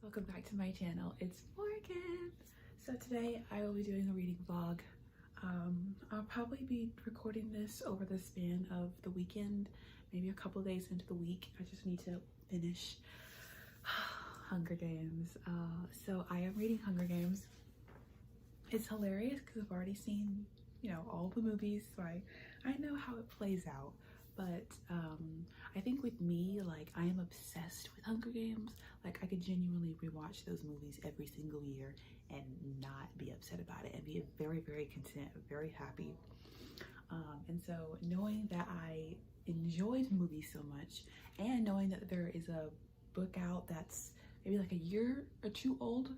Welcome back to my channel. It's Morgan. So today I will be doing a reading vlog. I'll probably be recording this over the span of the weekend, maybe a couple days into the week. I just need to finish Hunger Games. So I am reading Hunger Games. It's hilarious because I've already seen, all the movies, so I know how it plays out. But I think with me, I am obsessed with Hunger Games. I could genuinely rewatch those movies every single year and not be upset about it and be very, very content, very happy. And so knowing that I enjoyed movies so much and knowing that there is a book out that's maybe a year or two old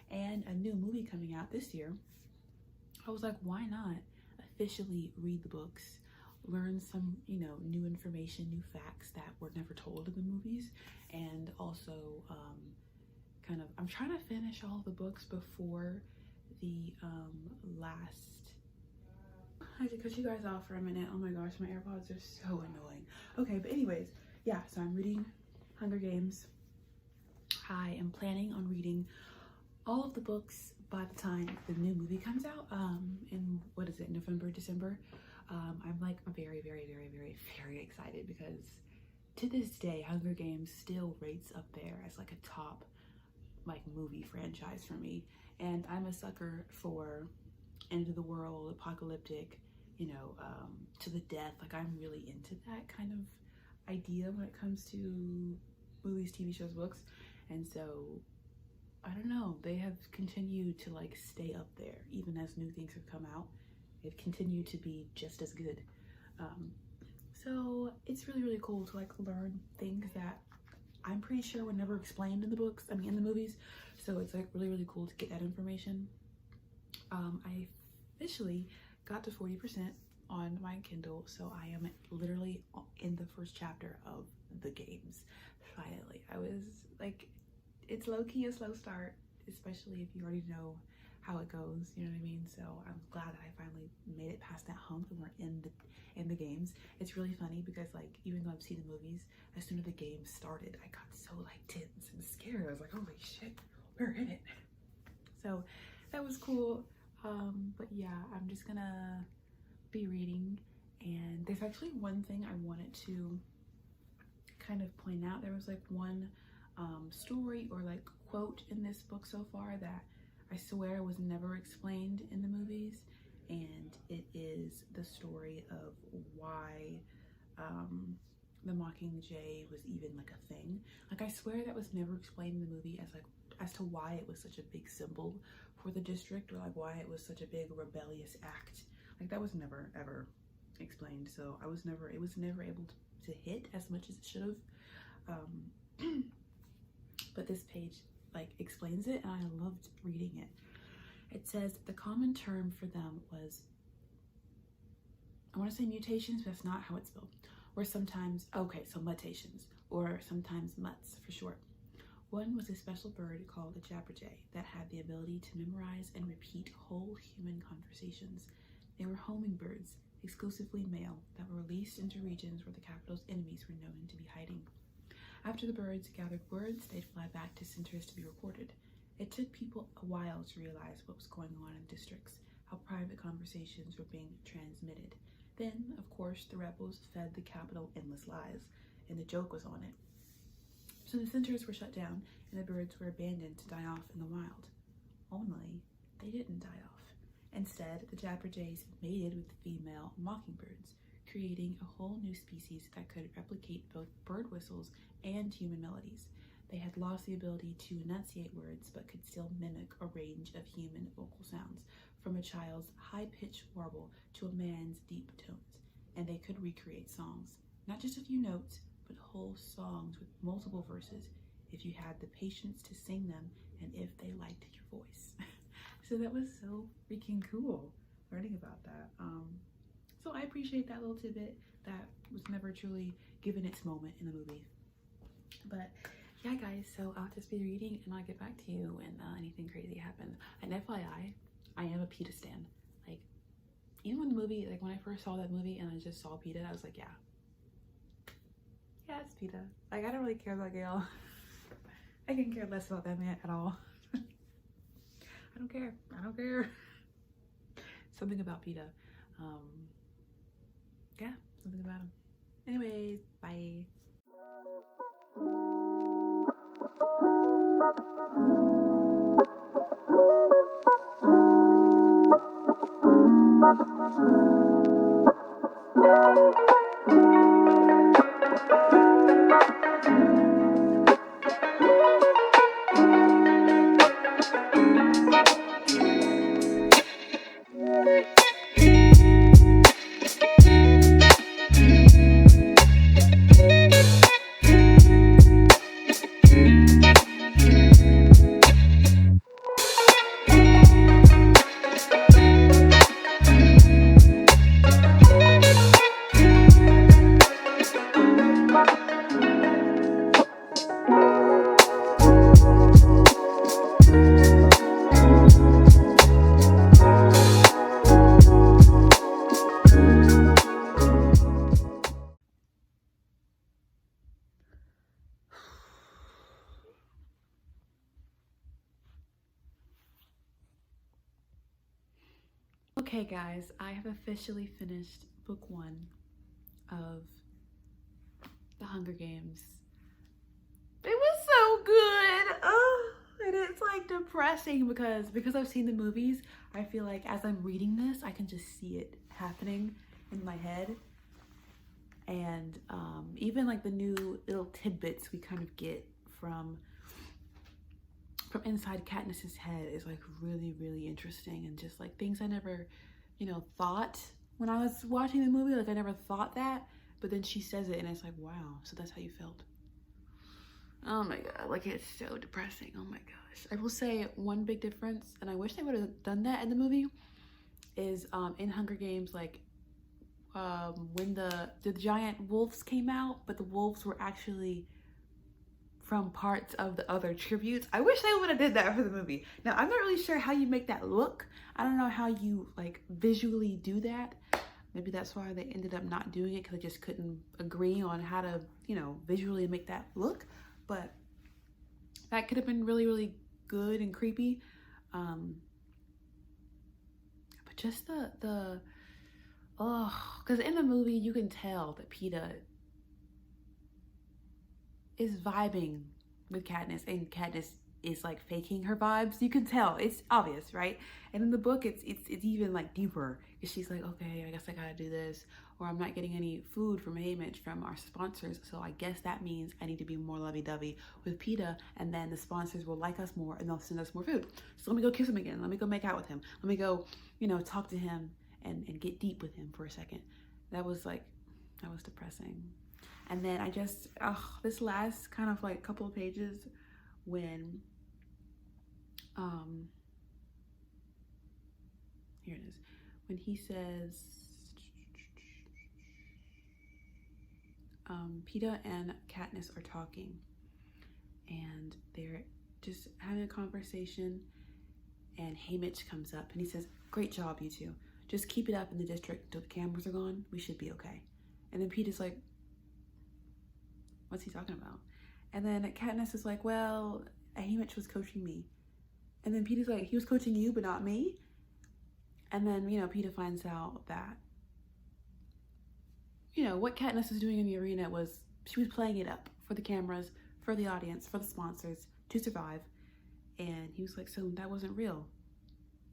and a new movie coming out this year, I was like, why not officially read the books, learn some, new information, new facts that were never told in the movies, and also I'm trying to finish all the books before the last. I had to cut you guys off for a minute. Oh my gosh, my AirPods are so annoying. Okay, but anyways, yeah, so I'm reading Hunger Games. I am planning on reading all of the books by the time the new movie comes out in November, December. I'm very, very, very, very, very excited because to this day, Hunger Games still rates up there as a top movie franchise for me. And I'm a sucker for end of the world, apocalyptic, to the death. I'm really into that kind of idea when it comes to movies, TV shows, books. And so I don't know, they have continued to stay up there even as new things have come out. It continued to be just as good. So it's really, really cool to learn things that I'm pretty sure were never explained in the books, in the movies. So it's really, really cool to get that information. I officially got to 40% on my Kindle, so I am literally in the first chapter of the games. Finally, I was it's low-key a slow start, especially if you already know how it goes, you know what I mean? So I'm glad that I finally made it past that hump and we're in the games. It's really funny because even though I've seen the movies, as soon as the game started, I got so tense and scared. I was like, holy shit, we're in it. So that was cool. But yeah, I'm just gonna be reading, and there's actually one thing I wanted to kind of point out. There was one story or quote in this book so far that I swear was never explained in the movies, and it is the story of why the Mockingjay was even a thing. I swear that was never explained in the movie as to why it was such a big symbol for the district, or why it was such a big rebellious act. That was never ever explained. So it was never able to hit as much as it should have. But this page explains it, and I loved reading it. It says the common term for them was, I want to say mutations, but that's not how it's spelled. Or sometimes, so mutations, or sometimes mutts for short. One was a special bird called a jabberjay that had the ability to memorize and repeat whole human conversations. They were homing birds, exclusively male, that were released into regions where the capital's enemies were known to be hiding. After the birds gathered words, they'd fly back to centers to be recorded. It took people a while to realize what was going on in districts, how private conversations were being transmitted. Then, of course, the rebels fed the capital endless lies, and the joke was on it. So the centers were shut down, and the birds were abandoned to die off in the wild. Only, they didn't die off. Instead, the jabberjays mated with female mockingbirds, creating a whole new species that could replicate both bird whistles and human melodies. They had lost the ability to enunciate words, but could still mimic a range of human vocal sounds, from a child's high-pitched warble to a man's deep tones. And they could recreate songs, not just a few notes, but whole songs with multiple verses, if you had the patience to sing them and if they liked your voice. So that was so freaking cool, learning about that. So I appreciate that little tidbit that was never truly given its moment in the movie. But yeah, guys, so I'll just be reading and I'll get back to you when anything crazy happens. And FYI, I am a PETA stan. Even when the movie, when I first saw that movie and I just saw PETA, I was like, yeah, it's PETA. I don't really care about Gail. I can care less about that man at all. I don't care. I don't care. Something about PETA. Yeah, something about him. Anyways, bye. Okay guys, I have officially finished book 1 of The Hunger Games. It was so good. Oh, and it's like depressing because I've seen the movies. I feel like as I'm reading this, I can just see it happening in my head. And even like the new little tidbits we kind of get from inside Katniss's head is like really interesting, and just like things I never, thought when I was watching the movie. Like I never thought that, but then she says it and it's like, wow, so that's how you felt. Oh my god, like it's so depressing. Oh my gosh. I will say one big difference, and I wish they would have done that in the movie, is in Hunger Games, like when the giant wolves came out, but the wolves were actually from parts of the other tributes. I wish they would have did that for the movie. Now, I'm not really sure how you make that look. I don't know how you like visually do that. Maybe that's why they ended up not doing it, because they just couldn't agree on how to, visually make that look. But that could have been really good and creepy. But just because in the movie you can tell that PETA is vibing with Katniss, and Katniss is like faking her vibes. You can tell, it's obvious, right? And in the book it's even like deeper, because she's like, okay, I guess I gotta do this, or I'm not getting any food from Haymitch from our sponsors, so I guess that means I need to be more lovey-dovey with PETA, and then the sponsors will like us more and they'll send us more food. So let me go kiss him again, let me go make out with him, let me go, talk to him and get deep with him for a second. That was depressing. And then I just, this last kind of like couple of pages when, here it is, when he says, PETA and Katniss are talking, and they're just having a conversation, and Haymitch comes up and he says, great job, you two. Just keep it up in the district until the cameras are gone. We should be okay. And then PETA's like, what's he talking about? And then Katniss is like, well, Haymitch was coaching me. And then PETA's like, he was coaching you, but not me? And then, PETA finds out that, what Katniss was doing in the arena was, she was playing it up for the cameras, for the audience, for the sponsors, to survive. And he was like, so that wasn't real.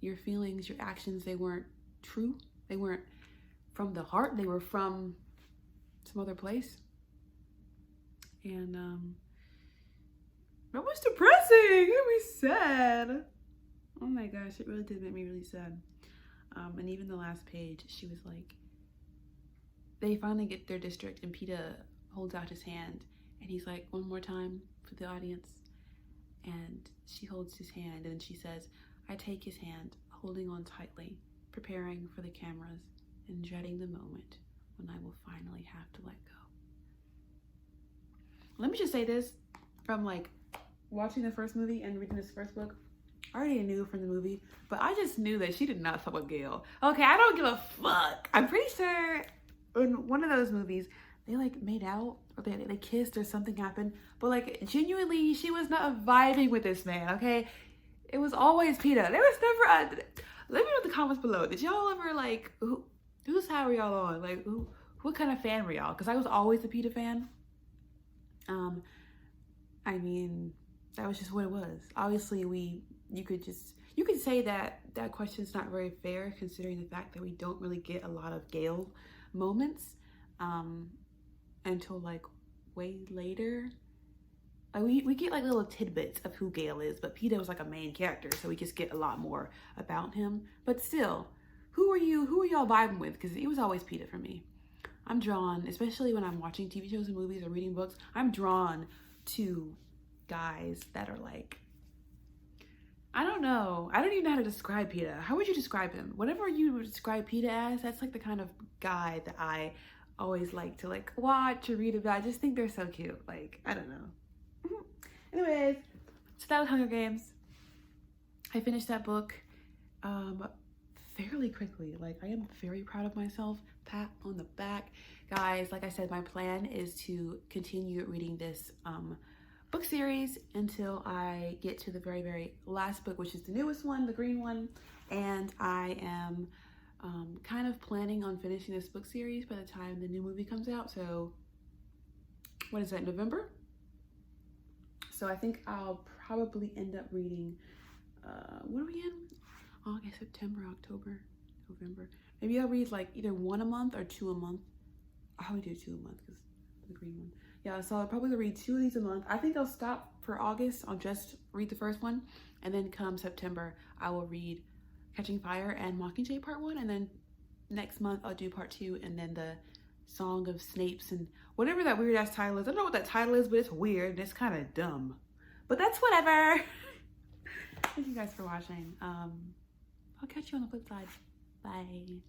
Your feelings, your actions, they weren't true. They weren't from the heart. They were from some other place. And that was depressing. It made me sad. Oh my gosh, it really did make me really sad. And even the last page, she was like, they finally get their district and PETA holds out his hand and he's like, one more time for the audience. And she holds his hand and she says, I take his hand, holding on tightly, preparing for the cameras and dreading the moment when I will finally have to let go. Let me just say this, from like watching the first movie and reading this first book, I already knew from the movie, but I just knew that she did not fuck with Gale. Okay, I don't give a fuck. I'm pretty sure in one of those movies, they like made out or they kissed or something happened. But like genuinely, she was not vibing with this man, okay? It was always Peeta. There was never a, let me know in the comments below. Did y'all ever like, whose side were y'all on? Like what kind of fan were y'all? Because I was always a Peeta fan. I mean, that was just what it was. Obviously, you could say that that question's not very fair considering the fact that we don't really get a lot of Gale moments until like way later. Like we get like little tidbits of who Gale is, but Peeta was like a main character, so we just get a lot more about him. But still, who are y'all vibing with? Because it was always Peeta for me. I'm drawn, especially when I'm watching TV shows and movies or reading books, I'm drawn to guys that are like, I don't know. I don't even know how to describe Peeta. How would you describe him? Whatever you would describe Peeta as, that's like the kind of guy that I always like to like watch or read about. I just think they're so cute. Like, I don't know. Anyways, so that was Hunger Games. I finished that book fairly quickly. Like, I am very proud of myself. Pat on the back. Guys, like I said, my plan is to continue reading this book series until I get to the very, very last book, which is the newest one, the green one. And I am kind of planning on finishing this book series by the time the new movie comes out. So what is that, November? So I think I'll probably end up reading, what are we in? August, September, October, November. Maybe I'll read like either one a month or two a month. I'll probably do 2 a month because the green one. Yeah, so I'll probably read 2 of these a month. I think I'll stop for August. I'll just read the first one. And then come September, I will read Catching Fire and Mockingjay Part 1. And then next month, I'll do Part 2. And then the Song of Snapes and whatever that weird ass title is. I don't know what that title is, but it's weird and it's kind of dumb. But that's whatever. Thank you guys for watching. I'll catch you on the flip side. Bye.